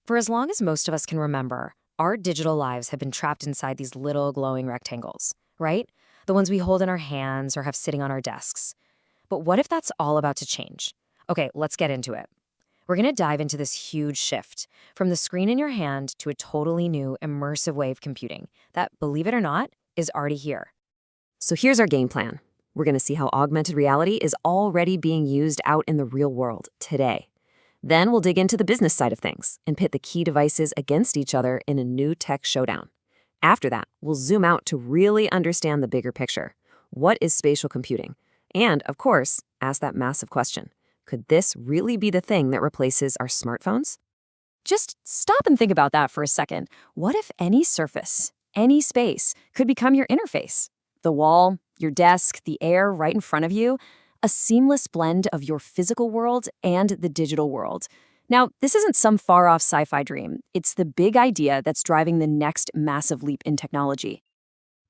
For as long as most of us can remember, our digital lives have been trapped inside these little glowing rectangles, right? The ones we hold in our hands or have sitting on our desks. But what if that's all about to change? Okay, let's get into it. We're going to dive into this huge shift from the screen in your hand to a totally new immersive way of computing that, believe it or not, is already here. So here's our game plan. We're going to see how augmented reality is already being used out in the real world today. Then we'll dig into the business side of things and pit the key devices against each other in a new tech showdown. After that, we'll zoom out to really understand the bigger picture. What is spatial computing? And, of course, ask that massive question. Could this really be the thing that replaces our smartphones? Just stop and think about that for a second. What if any surface, any space, could become your interface? The wall, your desk, the air right in front of you, a seamless blend of your physical world and the digital world. Now, this isn't some far-off sci-fi dream. It's the big idea that's driving the next massive leap in technology.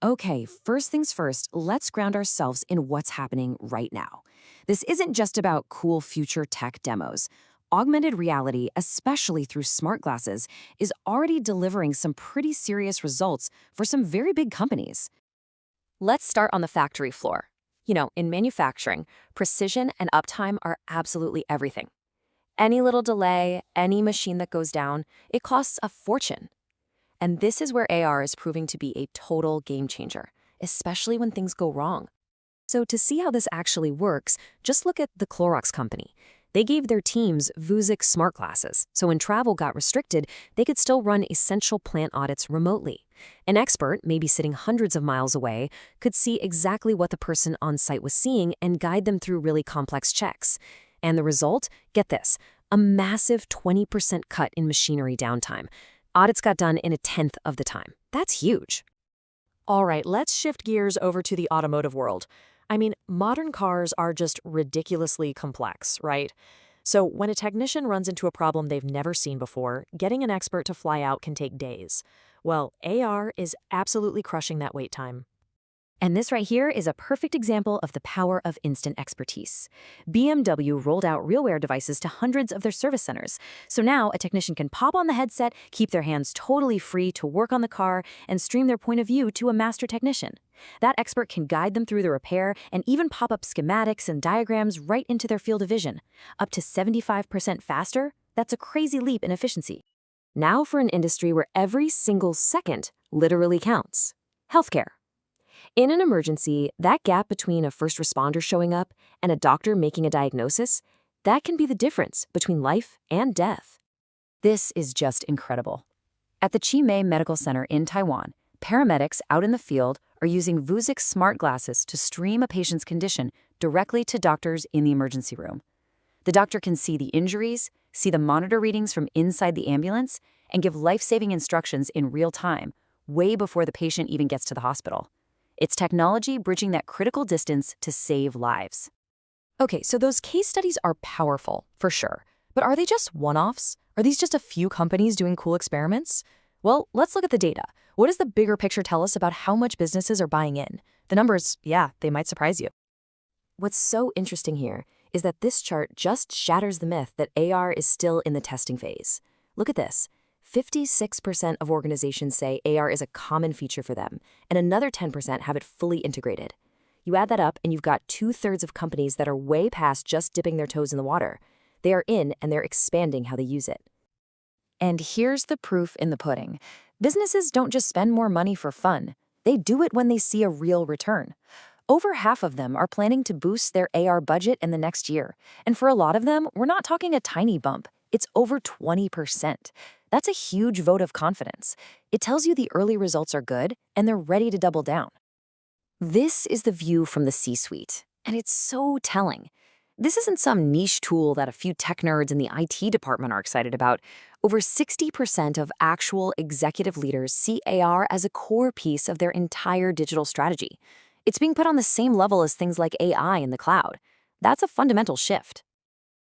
Okay, first things first, let's ground ourselves in what's happening right now. This isn't just about cool future tech demos. Augmented reality, especially through smart glasses, is already delivering some pretty serious results for some very big companies. Let's start on the factory floor. In manufacturing, precision and uptime are absolutely everything. Any little delay, any machine that goes down, it costs a fortune. And this is where AR is proving to be a total game changer, especially when things go wrong. So to see how this actually works, just look at the Clorox company. They gave their teams Vuzix smart glasses, so when travel got restricted, they could still run essential plant audits remotely. An expert, maybe sitting hundreds of miles away, could see exactly what the person on site was seeing and guide them through really complex checks. And the result? Get this, a massive 20% cut in machinery downtime. Audits got done in a tenth of the time. That's huge. All right, let's shift gears over to the automotive world. Modern cars are just ridiculously complex, right? So when a technician runs into a problem they've never seen before, getting an expert to fly out can take days. Well, AR is absolutely crushing that wait time. And this right here is a perfect example of the power of instant expertise. BMW rolled out RealWear devices to hundreds of their service centers. So now a technician can pop on the headset, keep their hands totally free to work on the car, and stream their point of view to a master technician. That expert can guide them through the repair and even pop up schematics and diagrams right into their field of vision. Up to 75% faster? That's a crazy leap in efficiency. Now for an industry where every single second literally counts. Healthcare. In an emergency, that gap between a first responder showing up and a doctor making a diagnosis, that can be the difference between life and death. This is just incredible. At the Chimay Medical Center in Taiwan, paramedics out in the field are using Vuzix smart glasses to stream a patient's condition directly to doctors in the emergency room. The doctor can see the injuries, see the monitor readings from inside the ambulance, and give life-saving instructions in real time, way before the patient even gets to the hospital. It's technology bridging that critical distance to save lives. Okay, so those case studies are powerful, for sure. But are they just one-offs? Are these just a few companies doing cool experiments? Well, let's look at the data. What does the bigger picture tell us about how much businesses are buying in? The numbers, yeah, they might surprise you. What's so interesting here is that this chart just shatters the myth that AR is still in the testing phase. Look at this. 56% of organizations say AR is a common feature for them, and another 10% have it fully integrated. You add that up, and you've got 2/3 of companies that are way past just dipping their toes in the water. They are in, and they're expanding how they use it. And here's the proof in the pudding. Businesses don't just spend more money for fun. They do it when they see a real return. Over half of them are planning to boost their AR budget in the next year. And for a lot of them, we're not talking a tiny bump. It's over 20%. That's a huge vote of confidence. It tells you the early results are good, and they're ready to double down. This is the view from the C-suite, and it's so telling. This isn't some niche tool that a few tech nerds in the IT department are excited about. Over 60% of actual executive leaders see AR as a core piece of their entire digital strategy. It's being put on the same level as things like AI in the cloud. That's a fundamental shift.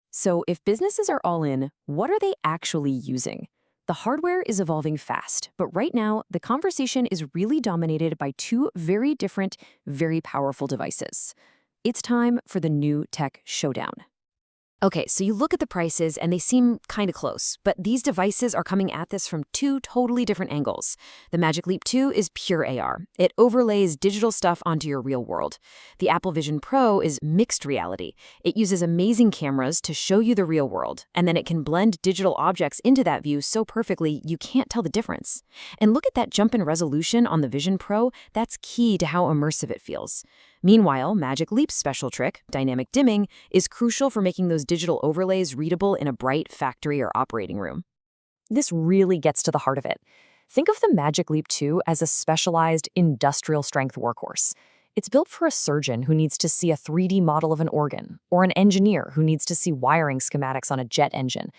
So if businesses are all in, what are they actually using? The hardware is evolving fast, but right now, the conversation is really dominated by two very different, very powerful devices. It's time for the new tech showdown. Okay, so you look at the prices and they seem kind of close, but these devices are coming at this from two totally different angles. The Magic Leap 2 is pure AR. It overlays digital stuff onto your real world. The Apple Vision Pro is mixed reality. It uses amazing cameras to show you the real world, and then it can blend digital objects into that view so perfectly you can't tell the difference. And look at that jump in resolution on the Vision Pro. That's key to how immersive it feels. Meanwhile, Magic Leap's special trick, dynamic dimming, is crucial for making those digital overlays readable in a bright factory or operating room. This really gets to the heart of it. Think of the Magic Leap 2 as a specialized industrial-strength workhorse. It's built for a surgeon who needs to see a 3D model of an organ, or an engineer who needs to see wiring schematics on a jet engine.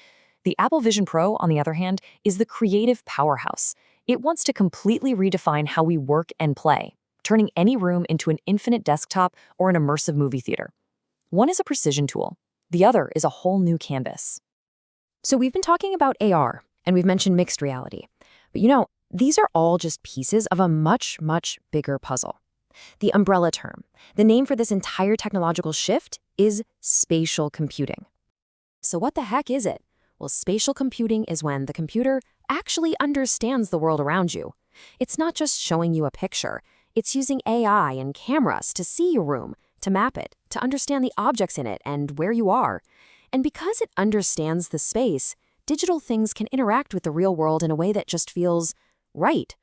The Apple Vision Pro, on the other hand, is the creative powerhouse. It wants to completely redefine how we work and play, turning any room into an infinite desktop or an immersive movie theater. One is a precision tool. The other is a whole new canvas. So we've been talking about AR, and we've mentioned mixed reality. But these are all just pieces of a much, much bigger puzzle. The umbrella term, the name for this entire technological shift, is spatial computing. So what the heck is it? Well, spatial computing is when the computer actually understands the world around you. It's not just showing you a picture. It's using AI and cameras to see your room, to map it, to understand the objects in it and where you are. And because it understands the space, digital things can interact with the real world in a way that just feels right.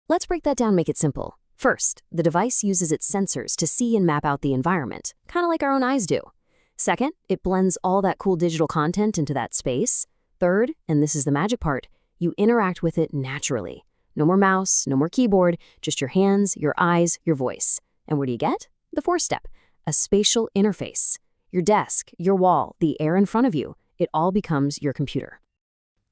Let's break that down and make it simple. First, the device uses its sensors to see and map out the environment, kind of like our own eyes do. Second, it blends all that cool digital content into that space. Third, and this is the magic part, you interact with it naturally. No more mouse, no more keyboard, just your hands, your eyes, your voice. And what do you get? The fourth step, a spatial interface. Your desk, your wall, the air in front of you, it all becomes your computer.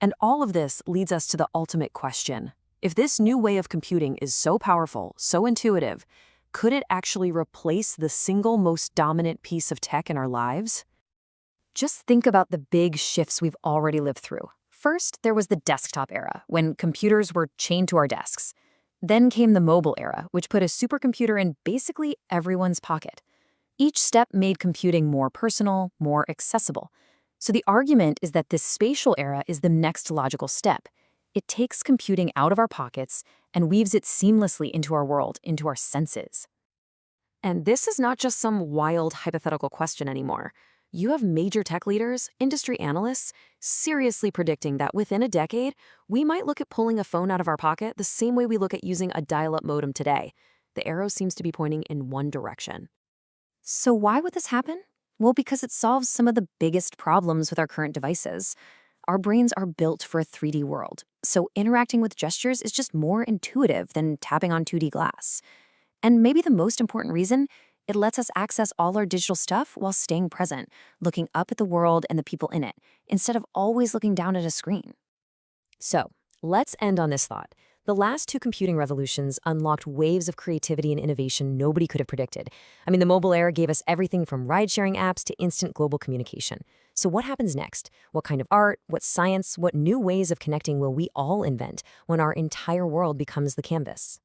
And all of this leads us to the ultimate question. If this new way of computing is so powerful, so intuitive, could it actually replace the single most dominant piece of tech in our lives? Just think about the big shifts we've already lived through. First, there was the desktop era, when computers were chained to our desks. Then came the mobile era, which put a supercomputer in basically everyone's pocket. Each step made computing more personal, more accessible. So the argument is that this spatial era is the next logical step. It takes computing out of our pockets and weaves it seamlessly into our world, into our senses. And this is not just some wild hypothetical question anymore. You have major tech leaders, industry analysts, seriously predicting that within a decade, we might look at pulling a phone out of our pocket the same way we look at using a dial-up modem today. The arrow seems to be pointing in one direction. So why would this happen? Well, because it solves some of the biggest problems with our current devices. Our brains are built for a 3D world, so interacting with gestures is just more intuitive than tapping on 2D glass. And maybe the most important reason, it lets us access all our digital stuff while staying present, looking up at the world and the people in it, instead of always looking down at a screen. So, let's end on this thought. The last two computing revolutions unlocked waves of creativity and innovation nobody could have predicted. I mean, the mobile era gave us everything from ride-sharing apps to instant global communication. So what happens next? What kind of art, what science, what new ways of connecting will we all invent when our entire world becomes the canvas?